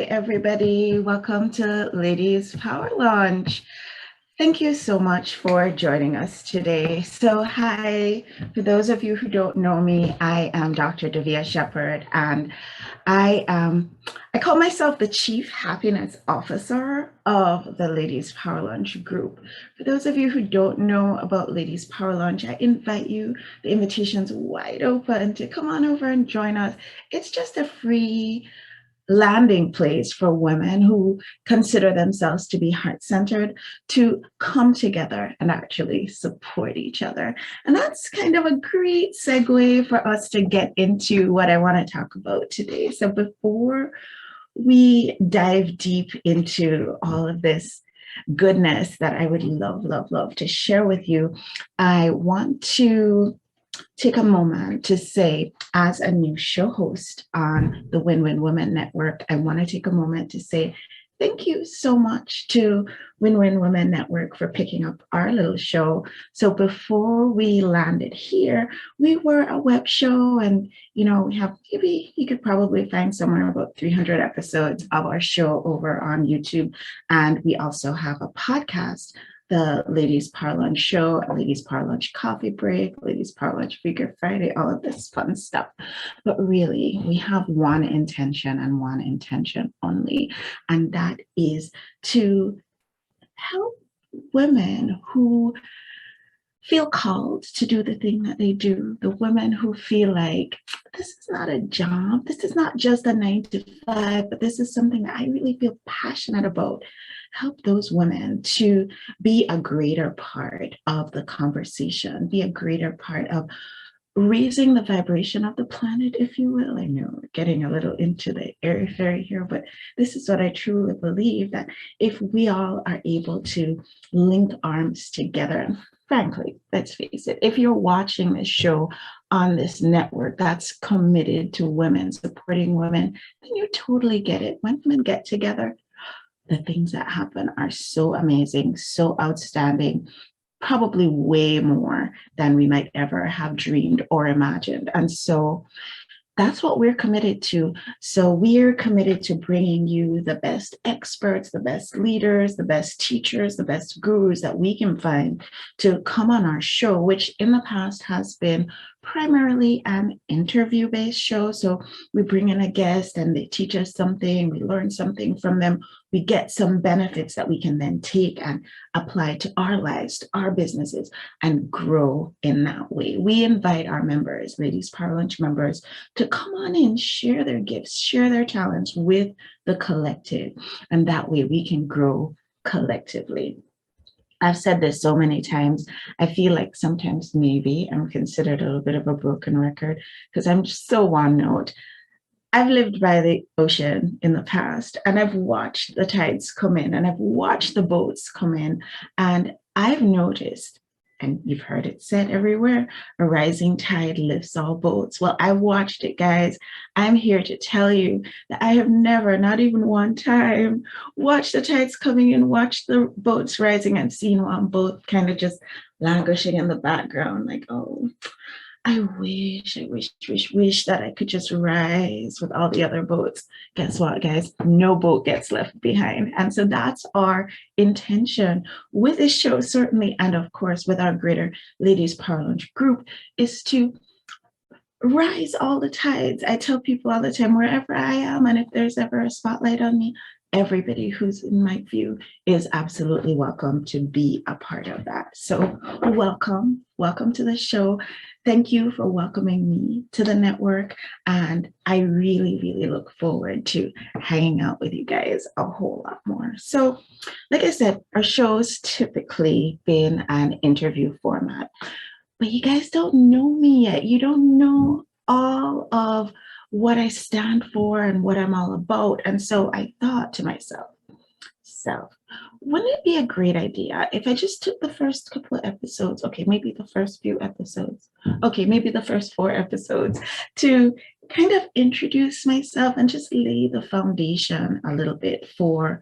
everybody. Welcome to Ladies Power Lunch. Thank you so much for joining us today. So, hi, for those of you who don't know me, I am Dr. Davia Shepherd, and I I call myself the Chief Happiness Officer of the Ladies Power Lunch group. For those of you who don't know about Ladies Power Lunch, I invite you, the invitation's wide open to come on over and join us. It's just a free landing place for women who consider themselves to be heart-centered to come together and actually support each other. And that's kind of a great segue for us to get into what I want to talk about today. So before we dive deep into all of this goodness that I would love to share with you, I want to take a moment to say, as a new show host on the Win-Win Women Network, I want to take a moment to say thank you so much to Win-Win Women Network for picking up our little show. So before we landed here, we were a web show, and we have, maybe you could probably find somewhere about 300 episodes of our show over on YouTube. And we also have a podcast, the Ladies Power Lunch Show, Ladies Power Lunch Coffee Break, Ladies Power Lunch Freaker Friday, all of this fun stuff. But really, we have one intention and one intention only, and that is to help women who feel called to do the thing that they do, the women who feel like this is not a job, this is not just a 9 to 5, but this is something that I really feel passionate about. Help those women to be a greater part of the conversation, be a greater part of raising the vibration of the planet, if you will. I know we're getting a little into the airy fairy here, but this is what I truly believe, that if we all are able to link arms together, and frankly, let's face it, if you're watching this show on this network that's committed to women, supporting women, then you totally get it. When women get together, the things that happen are so amazing, so outstanding, probably way more than we might ever have dreamed or imagined. And so that's what we're committed to. So we're committed to bringing you the best experts, the best leaders, the best teachers, the best gurus that we can find to come on our show, which in the past has been primarily an interview-based show. So we bring in a guest and they teach us something, we learn something from them, we get some benefits that we can then take and apply to our lives, to our businesses, and grow in that way. We invite our members, Ladies Power Lunch members, to come on in, share their gifts, share their talents with the collective, and that way we can grow collectively. I've said this so many times. I feel like sometimes maybe I'm considered a little bit of a broken record because I'm just so one note. I've lived by the ocean in the past, and I've watched the tides come in, and I've watched the boats come in, and I've noticed, and you've heard it said everywhere, a rising tide lifts all boats. Well, I watched it, guys. I'm here to tell you that I have never, not even one time, watched the tides coming in, watched the boats rising, and seen one boat kind of just languishing in the background, like, oh, I wish that I could just rise with all the other boats. Guess what, guys? No boat gets left behind. And so that's our intention with this show, certainly, and of course, with our greater Ladies Power Lunch group, is to rise all the tides. I tell people all the time, wherever I am, and if there's ever a spotlight on me, everybody who's in my view is absolutely welcome to be a part of that. So welcome to the show. Thank you for welcoming me to the network. And I really look forward to hanging out with you guys a whole lot more. So like I said, our show's typically been an interview format, but you guys don't know me yet. You don't know all of what I stand for and what I'm all about. And so I thought to myself, wouldn't it be a great idea if I just took the first couple of episodes, okay, maybe the first few episodes, okay, maybe the first 4 episodes, to kind of introduce myself and just lay the foundation a little bit for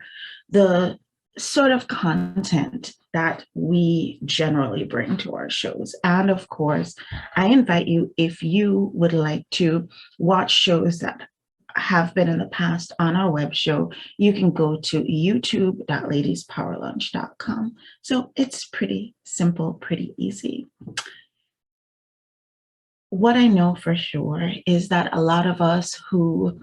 the sort of content that we generally bring to our shows. And of course, I invite you, if you would like to watch shows that have been in the past on our web show, you can go to youtube.ladiespowerlunch.com. So it's pretty simple, pretty easy. What I know for sure is that a lot of us who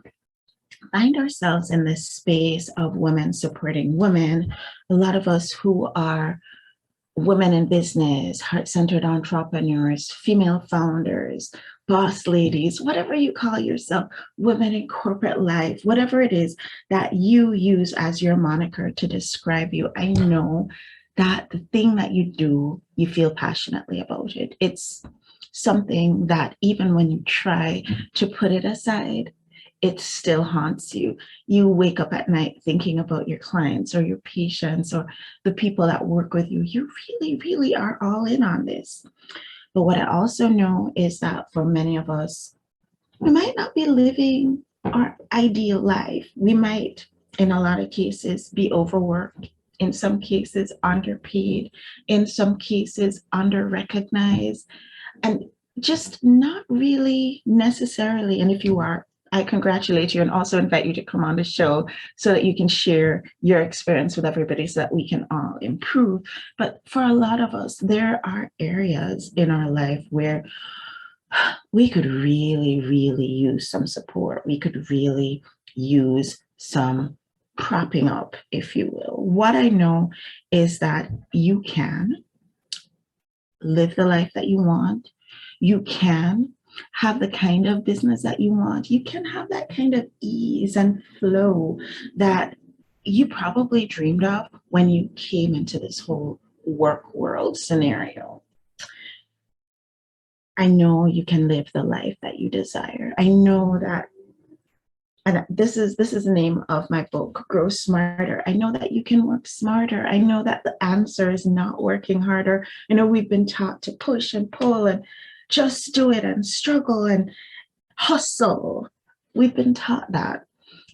find ourselves in this space of women supporting women, a lot of us who are women in business, heart-centered entrepreneurs, female founders, boss ladies, whatever you call yourself, women in corporate life, whatever it is that you use as your moniker to describe you, I know that the thing that you do, you feel passionately about it. It's something that even when you try to put it aside, it still haunts you. You wake up at night thinking about your clients or your patients or the people that work with you. You really, really are all in on this. But what I also know is that for many of us, we might not be living our ideal life. We might, in a lot of cases, be overworked, in some cases, underpaid, in some cases, under-recognized, and just not really necessarily. And if you are, I congratulate you and also invite you to come on the show so that you can share your experience with everybody so that we can all improve. But for a lot of us, there are areas in our life where we could really, really use some support. We could really use some propping up, if you will. What I know is that you can live the life that you want. You can have the kind of business that you want. You can have that kind of ease and flow that you probably dreamed of when you came into this whole work world scenario. I know you can live the life that you desire. I know that, and this is the name of my book, Grow Smarter. I know that you can work smarter. I know that the answer is not working harder. I know we've been taught to push and pull and just do it and struggle and hustle. We've been taught that.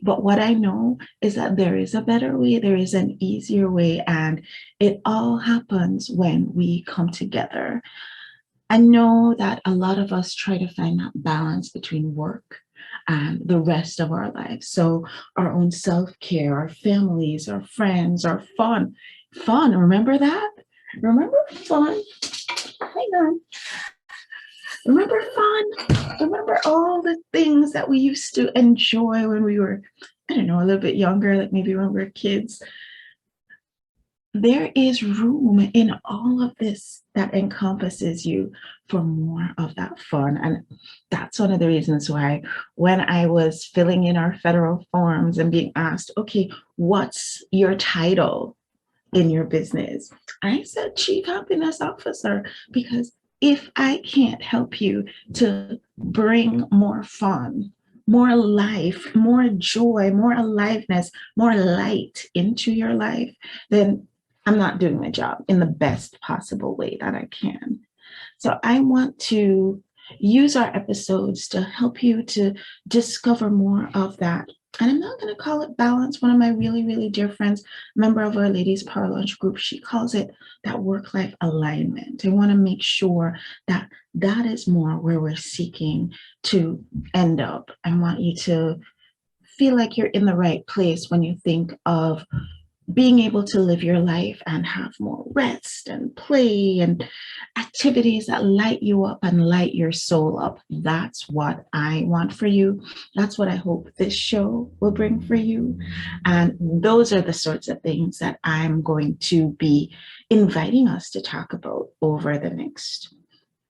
But what I know is that there is a better way, there is an easier way, and it all happens when we come together. I know that a lot of us try to find that balance between work and the rest of our lives. So our own self-care, our families, our friends, our fun. Fun, remember that? Remember fun? Hang on. Remember fun? Remember all the things that we used to enjoy when we were, I don't know, a little bit younger, like maybe when we were kids. There is room in all of this that encompasses you for more of that fun. And that's one of the reasons why when I was filling in our federal forms and being asked, okay, what's your title in your business? I said Chief Happiness Officer, because if I can't help you to bring more fun, more life, more joy, more aliveness, more light into your life, then I'm not doing my job in the best possible way that I can. So I want to use our episodes to help you to discover more of that. And I'm not going to call it balance. One of my really, really dear friends, member of our Ladies Power Lunch group, she calls it that work-life alignment. I want to make sure that that is more where we're seeking to end up. I want you to feel like you're in the right place when you think of being able to live your life and have more rest and play and activities that light you up and light your soul up. That's what I want for you. That's what I hope this show will bring for you. And those are the sorts of things that I'm going to be inviting us to talk about over the next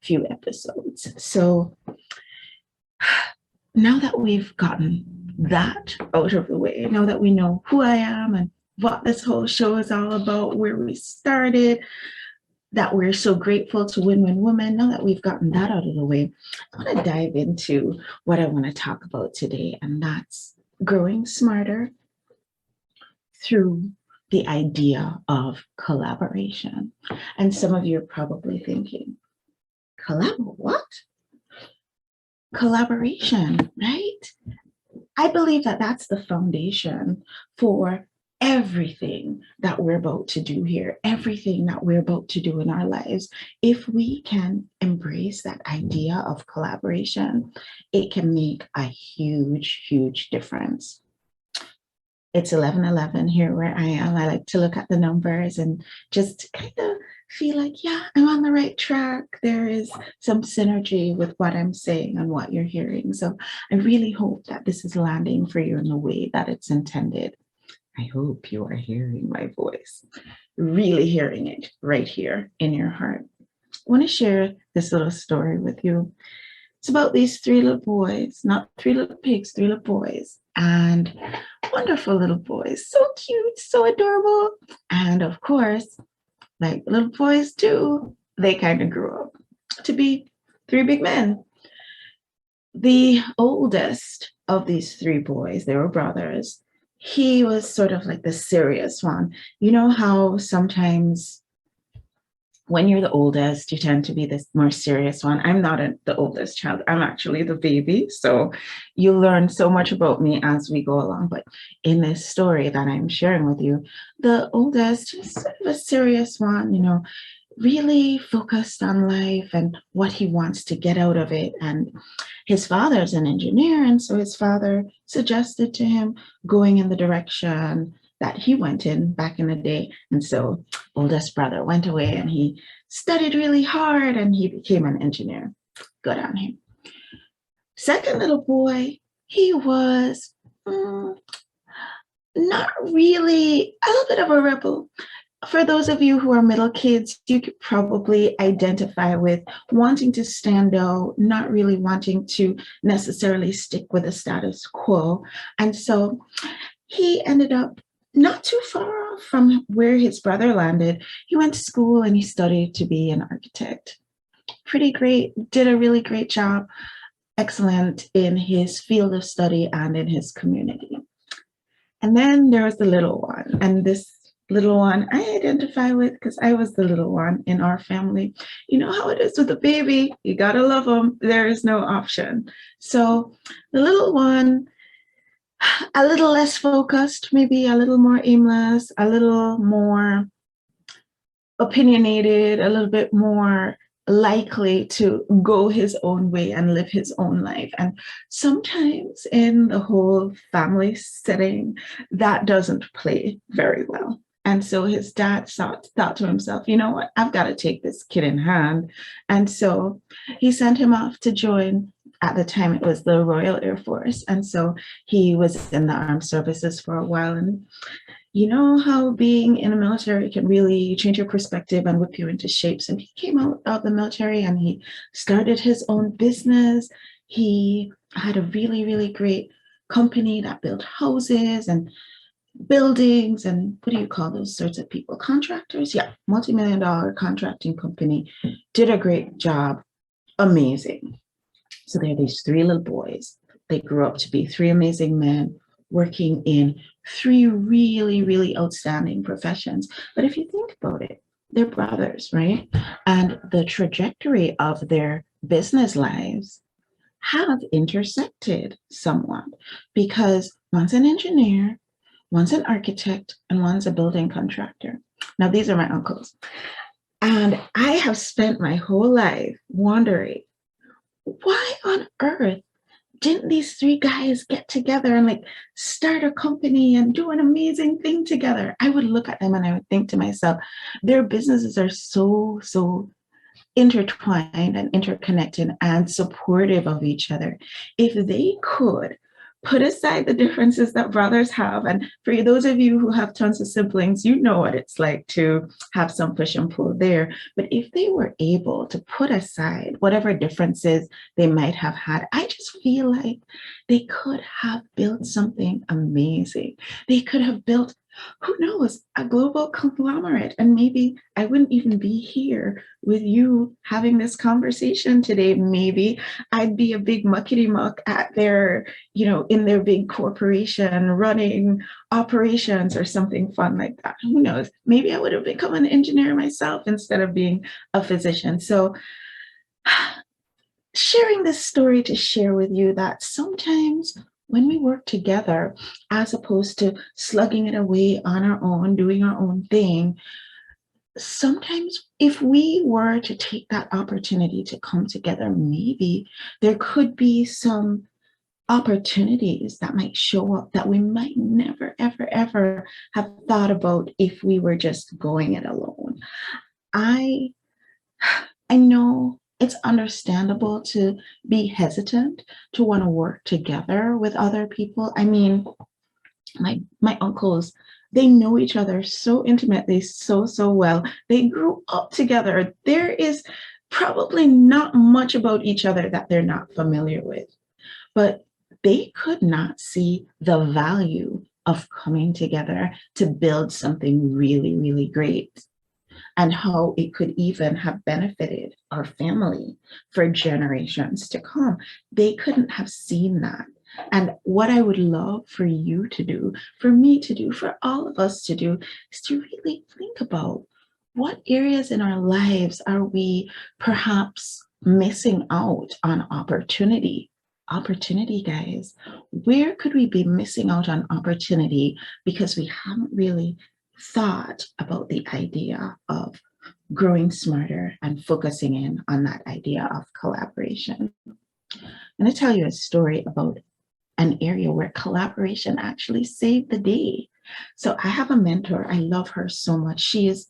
few episodes. So now that we've gotten that out of the way, now that we know who I am and what this whole show is all about, where we started, that we're so grateful to Win-Win Women. Now that we've gotten that out of the way, I want to dive into what I want to talk about today, and that's growing smarter through the idea of collaboration. And some of you are probably thinking, what? Collaboration, right? I believe that that's the foundation for everything that we're about to do here, everything that we're about to do in our lives, if we can embrace that idea of collaboration, it can make a huge, huge difference. It's 11:11 here where I am. I like to look at the numbers and just kind of feel like, yeah, I'm on the right track. There is some synergy with what I'm saying and what you're hearing. So I really hope that this is landing for you in the way that it's intended. I hope you are hearing my voice, really hearing it right here in your heart. I want to share this little story with you. It's about these three little boys, not three little pigs, three little boys, and wonderful little boys. So cute, so adorable. And of course, like little boys do, they kind of grew up to be three big men. The oldest of these three boys, they were brothers, he was sort of like the serious one. You know how sometimes when you're the oldest, you tend to be this more serious one. I'm not the oldest child. I'm actually the baby. So you learn so much about me as we go along. But in this story that I'm sharing with you, the oldest is sort of a serious one, you know, really focused on life and what he wants to get out of it. And his father's an engineer. And so his father suggested to him going in the direction that he went in back in the day. And so oldest brother went away and he studied really hard and he became an engineer. Good on him. Second little boy, he was not really, a little bit of a rebel. For those of you who are middle kids, you could probably identify with wanting to stand out, not really wanting to necessarily stick with the status quo. And so he ended up not too far off from where his brother landed. He went to school and he studied to be an architect. Pretty great, did a really great job, excellent in his field of study and in his community. And then there was the little one, and this little one I identify with because I was the little one in our family. You know how it is with a baby, you gotta love them. There is no option. So the little one, a little less focused, maybe a little more aimless, a little more opinionated, a little bit more likely to go his own way and live his own life. And sometimes in the whole family setting, that doesn't play very well. And so his dad thought to himself, you know what, I've got to take this kid in hand. And so he sent him off to join, at the time it was the Royal Air Force. And so he was in the armed services for a while. And you know how being in the military can really change your perspective and whip you into shapes. And he came out of the military and he started his own business. He had a really, really great company that built houses and buildings and what do you call those sorts of people? Contractors? Yeah, multi-million-dollar contracting company. Did a great job. Amazing. So there are these three little boys. They grew up to be three amazing men working in three really, really outstanding professions. But if you think about it, they're brothers, right? And the trajectory of their business lives have intersected somewhat because one's an engineer, one's an architect, and one's a building contractor. Now, these are my uncles. And I have spent my whole life wondering, why on earth didn't these three guys get together and like start a company and do an amazing thing together? I would look at them and I would think to myself, their businesses are so intertwined and interconnected and supportive of each other. If they could put aside the differences that brothers have, and for those of you who have tons of siblings, you know what it's like to have some push and pull there. But if they were able to put aside whatever differences they might have had, I just feel like they could have built something amazing. They could have built, who knows, a global conglomerate. And maybe I wouldn't even be here with you having this conversation today. Maybe I'd be a big muckety muck at their, in their big corporation running operations or something fun like that. Who knows? Maybe I would have become an engineer myself instead of being a physician. So sharing this story to share with you that sometimes when we work together, as opposed to slugging it away on our own, doing our own thing, sometimes if we were to take that opportunity to come together, maybe there could be some opportunities that might show up that we might never, ever, ever have thought about if we were just going it alone. I I know it's understandable to be hesitant to want to work together with other people. I mean, my uncles, they know each other so intimately, so well. They grew up together. There is probably not much about each other that they're not familiar with, but they could not see the value of coming together to build something really, really great, and how it could even have benefited our family for generations to come. They couldn't have seen that. And what I would love for you to do, for me to do, for all of us to do, is to really think about what areas in our lives are we perhaps missing out on opportunity. Opportunity, guys. Where could we be missing out on opportunity because we haven't really thought about the idea of growing smarter and focusing in on that idea of collaboration? I'm going to tell you a story about an area where collaboration actually saved the day. So I have a mentor. I love her so much. She's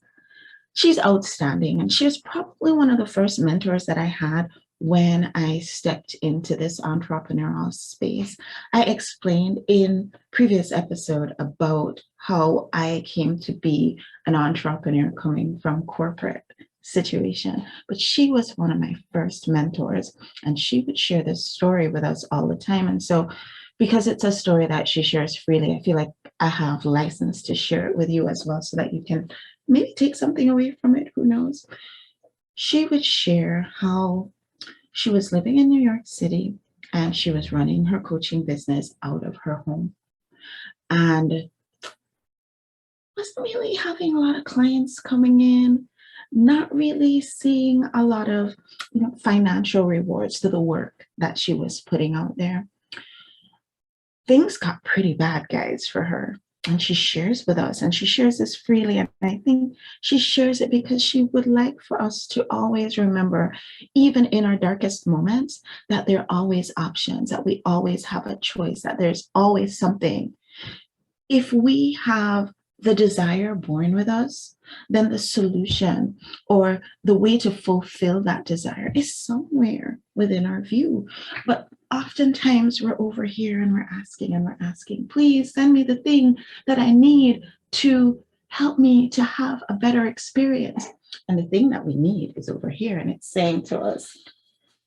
outstanding, and she was probably one of the first mentors that I had when I stepped into this entrepreneurial space. I explained in previous episode about how I came to be an entrepreneur coming from corporate situation, but she was one of my first mentors, and she would share this story with us all the time. And so because it's a story that she shares freely, I feel like I have license to share it with you as well, so that you can maybe take something away from it. Who knows? She would share how she was living in New York City and she was running her coaching business out of her home, and wasn't really having a lot of clients coming in, not really seeing a lot of financial rewards to the work that she was putting out there. Things got pretty bad, guys, for her. And she shares with us, and she shares this freely. And I think she shares it because she would like for us to always remember, even in our darkest moments, that there are always options, that we always have a choice, that there's always something. If we have the desire born with us, then the solution or the way to fulfill that desire is somewhere within our view. But oftentimes we're over here and we're asking, please send me the thing that I need to help me to have a better experience. And the thing that we need is over here, and it's saying to us,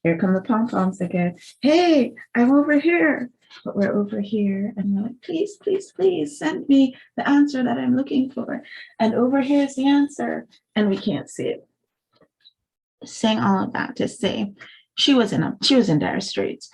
here come the pom-poms again. Hey, I'm over here. But we're over here and we're like, please, please, please send me the answer that I'm looking for. And over here's the answer. And we can't see it. Saying all of that to say she was in dire straits,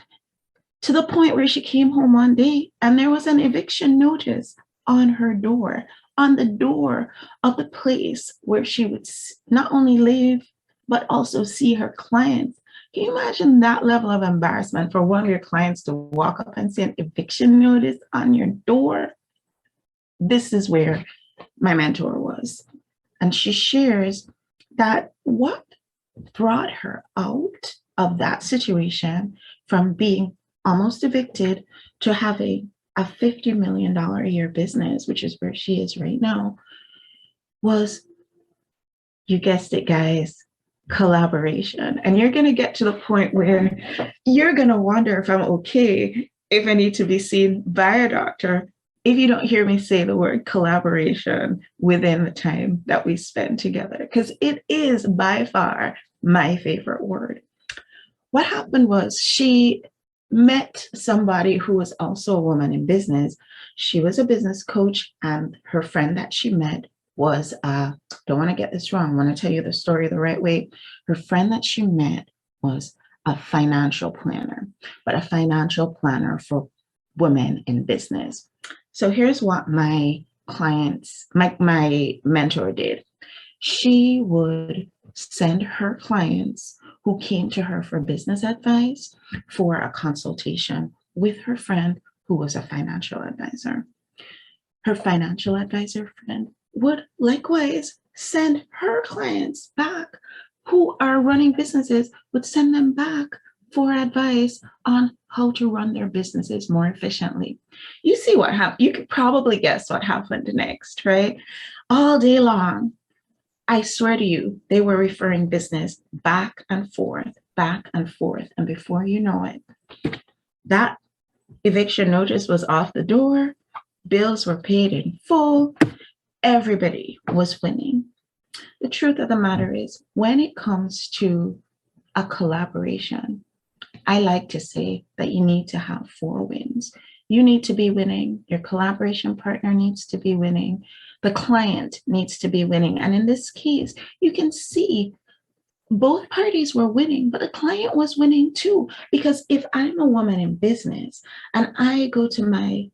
to the point where she came home one day and there was an eviction notice on her door, on the door of the place where she would not only live, but also see her clients. Can you imagine that level of embarrassment for one of your clients to walk up and see an eviction notice on your door? This is where my mentor was. And she shares that what brought her out of that situation, from being almost evicted to having a $50 million a year business, which is where she is right now, was, you guessed it, guys, collaboration. And you're going to get to the point where you're going to wonder if I'm okay, if I need to be seen by a doctor, if you don't hear me say the word collaboration within the time that we spend together, because it is by far my favorite word. What happened was she met somebody who was also a woman in business. She was a business coach, and her friend that she met was, don't want to get this wrong, I want to tell you the story the right way. Her friend that she met was a financial planner, but a financial planner for women in business. So here's what my mentor did. She would send her clients who came to her for business advice for a consultation with her friend who was a financial advisor. Her financial advisor friend would likewise send her clients back who are running businesses, would send them back for advice on how to run their businesses more efficiently. You see what happened. You could probably guess what happened next, right? All day long, I swear to you, they were referring business back and forth, back and forth. And before you know it, that eviction notice was off the door. Bills were paid in full. Everybody was winning. The truth of the matter is, when it comes to a collaboration, I like to say that you need to have 4 wins. You need to be winning. Your collaboration partner needs to be winning. The client needs to be winning. And in this case, you can see both parties were winning, but the client was winning too. Because if I'm a woman in business and I go to my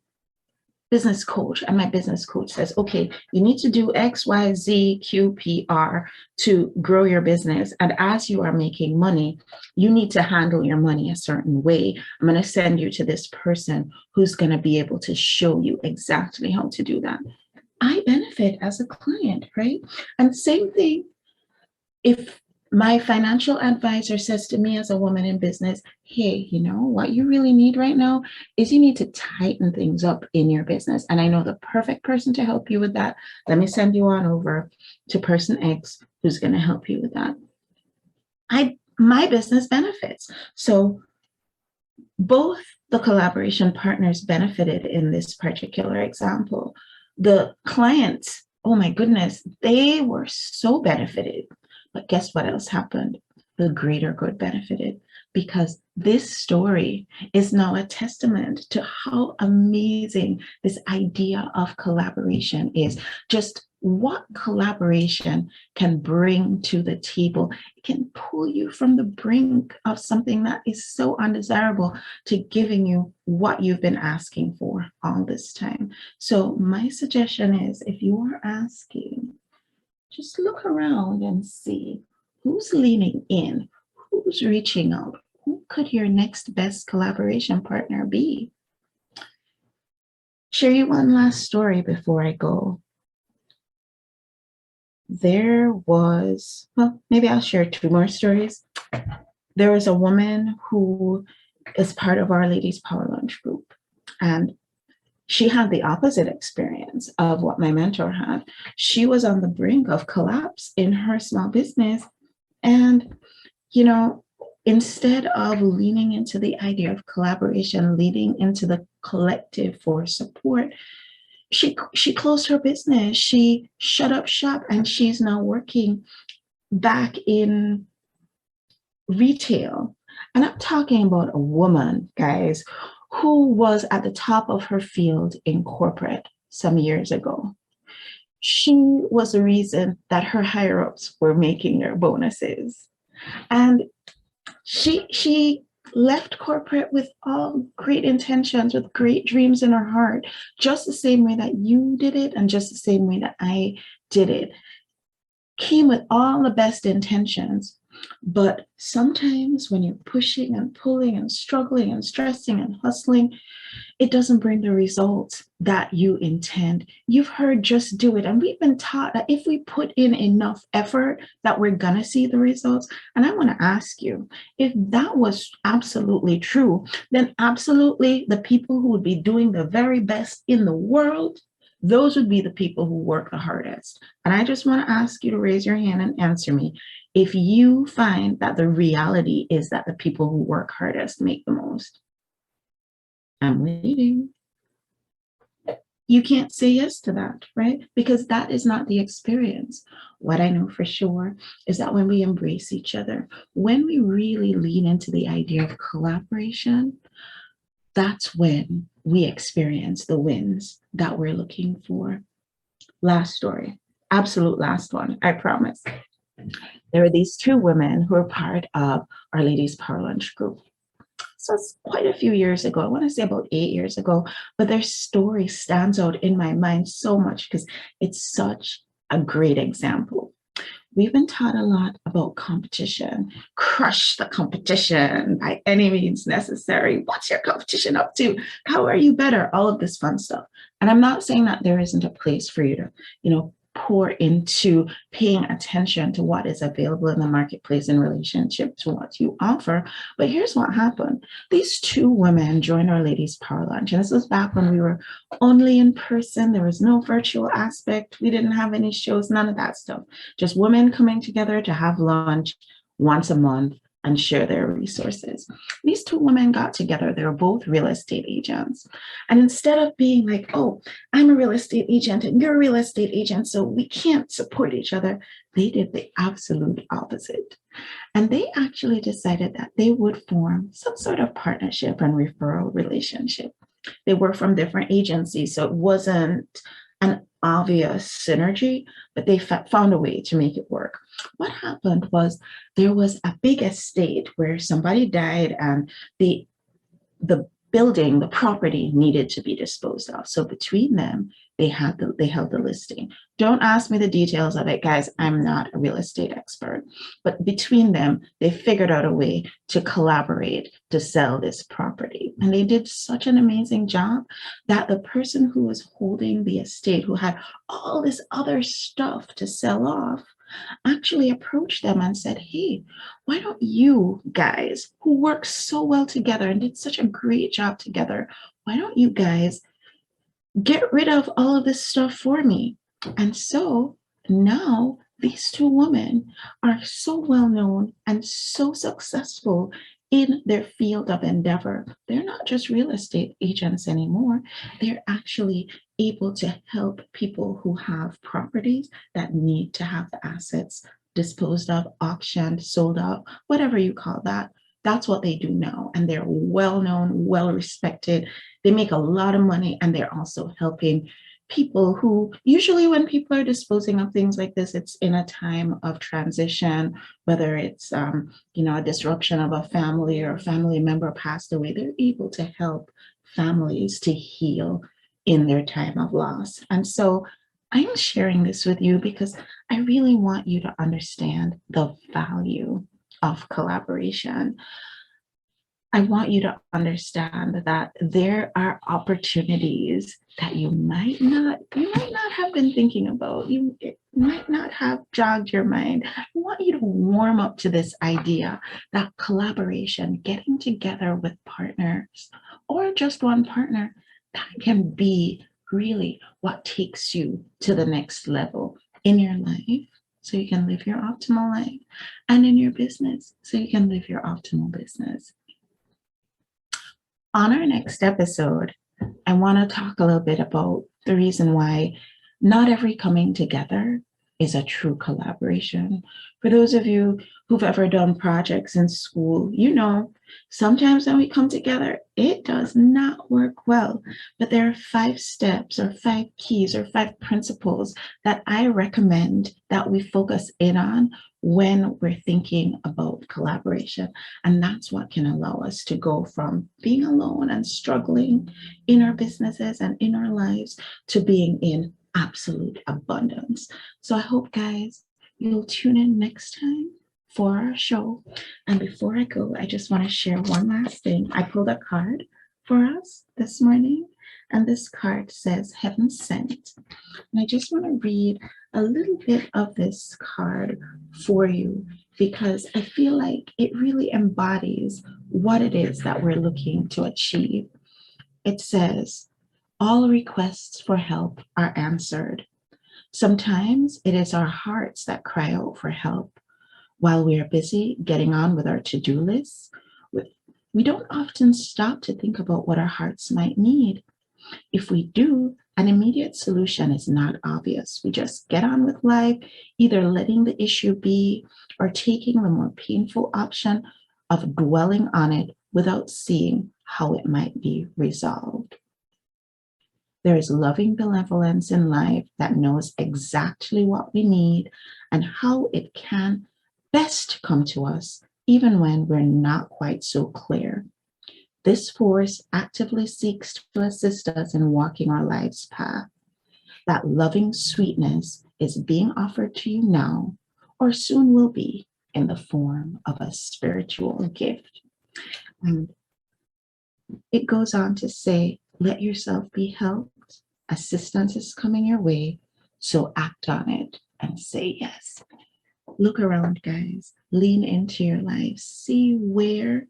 business coach and my business coach says, okay, you need to do X, Y, Z, Q, P, R to grow your business. And as you are making money, you need to handle your money a certain way. I'm going to send you to this person who's going to be able to show you exactly how to do that. I benefit as a client, right? And same thing if my financial advisor says to me as a woman in business, hey, you know, what you really need right now is you need to tighten things up in your business. And I know the perfect person to help you with that. Let me send you on over to person X who's going to help you with that. My business benefits. So both the collaboration partners benefited in this particular example. The clients, oh my goodness, they were so benefited. But guess what else happened? The greater good benefited, because this story is now a testament to how amazing this idea of collaboration is. Just what collaboration can bring to the table. It can pull you from the brink of something that is so undesirable to giving you what you've been asking for all this time. So my suggestion is, if you are asking, just look around and see who's leaning in, who's reaching out, who could your next best collaboration partner be? Share you one last story before I go. There was, well, maybe I'll share 2 more stories. There was a woman who is part of Our Ladies Power Lunch group, and she had the opposite experience of what my mentor had. She was on the brink of collapse in her small business. And, you know, instead of leaning into the idea of collaboration, leading into the collective for support, she closed her business. She shut up shop, and she's now working back in retail. And I'm talking about a woman, guys, who was at the top of her field in corporate some years ago. She was the reason that her higher ups were making their bonuses. And she left corporate with all great intentions, with great dreams in her heart, just the same way that you did it and just the same way that I did it. Came with all the best intentions. But sometimes when you're pushing and pulling and struggling and stressing and hustling, it doesn't bring the results that you intend. You've heard just do it. And we've been taught that if we put in enough effort that we're going to see the results. And I want to ask you, if that was absolutely true, then absolutely the people who would be doing the very best in the world, those would be the people who work the hardest. And I just want to ask you to raise your hand and answer me. If you find that the reality is that the people who work hardest make the most. I'm waiting. You can't say yes to that, right? Because that is not the experience. What I know for sure is that when we embrace each other, when we really lean into the idea of collaboration, that's when we experience the wins that we're looking for. Last story, absolute last one, I promise. There were these 2 women who are part of Our Ladies Power Lunch group. So it's quite a few years ago. I want to say about 8 years ago, but their story stands out in my mind so much because it's such a great example. we've been taught a lot about competition. Crush the competition by any means necessary. What's your competition up to? How are you better? All of this fun stuff. And I'm not saying that there isn't a place for you to, pour into paying attention to what is available in the marketplace in relationship to what you offer. But here's what happened. These two women joined our ladies' power lunch. And this was back when we were only in person. There was no virtual aspect. We didn't have any shows, none of that stuff. Just women coming together to have lunch once a month and share their resources. These two women got together. They were both real estate agents. And instead of being like, oh, I'm a real estate agent and you're a real estate agent, so we can't support each other, they did the absolute opposite. And they actually decided that they would form some sort of partnership and referral relationship. They were from different agencies, so it wasn't an obvious synergy, but they found a way to make it work. What happened was there was a big estate where somebody died and the building, the property needed to be disposed of. So between them, they held the listing. Don't ask me the details of it, guys. I'm not a real estate expert. But between them, they figured out a way to collaborate to sell this property. And they did such an amazing job that the person who was holding the estate, who had all this other stuff to sell off, actually approached them and said, hey, why don't you guys, who work so well together and did such a great job together, why don't you guys get rid of all of this stuff for me? And so now these two women are so well known and so successful in their field of endeavor. They're not just real estate agents anymore. They're actually able to help people who have properties that need to have the assets disposed of, auctioned, sold out, whatever you call that. That's what they do now. And they're well known, well respected. They make a lot of money, and they're also helping people who, usually when people are disposing of things like this, it's in a time of transition, whether it's a disruption of a family or a family member passed away. They're able to help families to heal in their time of loss. And so I'm sharing this with you because I really want you to understand the value of collaboration. I want you to understand that there are opportunities that you might not have been thinking about. It might not have jogged your mind. I want you to warm up to this idea that collaboration, getting together with partners or just one partner, that can be really what takes you to the next level in your life, so you can live your optimal life, and in your business, so you can live your optimal business. On our next episode, I want to talk a little bit about the reason why not every coming together is a true collaboration. For those of you who've ever done projects in school, sometimes when we come together, it does not work well. But there are 5 steps or 5 keys or 5 principles that I recommend that we focus in on when we're thinking about collaboration. And that's what can allow us to go from being alone and struggling in our businesses and in our lives to being in absolute abundance. So I hope, guys, you'll tune in next time for our show. And before I go, I just want to share one last thing. I pulled a card for us this morning, and this card says Heaven Sent. And I just want to read a little bit of this card for you because I feel like it really embodies what it is that we're looking to achieve. It says, all requests for help are answered. Sometimes it is our hearts that cry out for help. While we are busy getting on with our to-do lists, we don't often stop to think about what our hearts might need. If we do, an immediate solution is not obvious. We just get on with life, either letting the issue be or taking the more painful option of dwelling on it without seeing how it might be resolved. There is loving benevolence in life that knows exactly what we need and how it can best come to us, even when we're not quite so clear. This force actively seeks to assist us in walking our life's path. That loving sweetness is being offered to you now, or soon will be in the form of a spiritual gift. And it goes on to say, let yourself be helped. Assistance is coming your way, so act on it and say yes. Look around, guys. Lean into your life. See where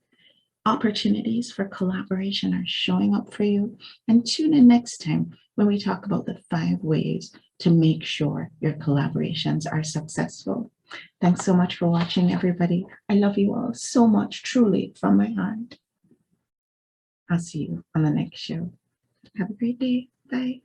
opportunities for collaboration are showing up for you. And tune in next time when we talk about the 5 ways to make sure your collaborations are successful. Thanks so much for watching, everybody. I love you all so much, truly, from my heart. I'll see you on the next show. Have a great day. Bye.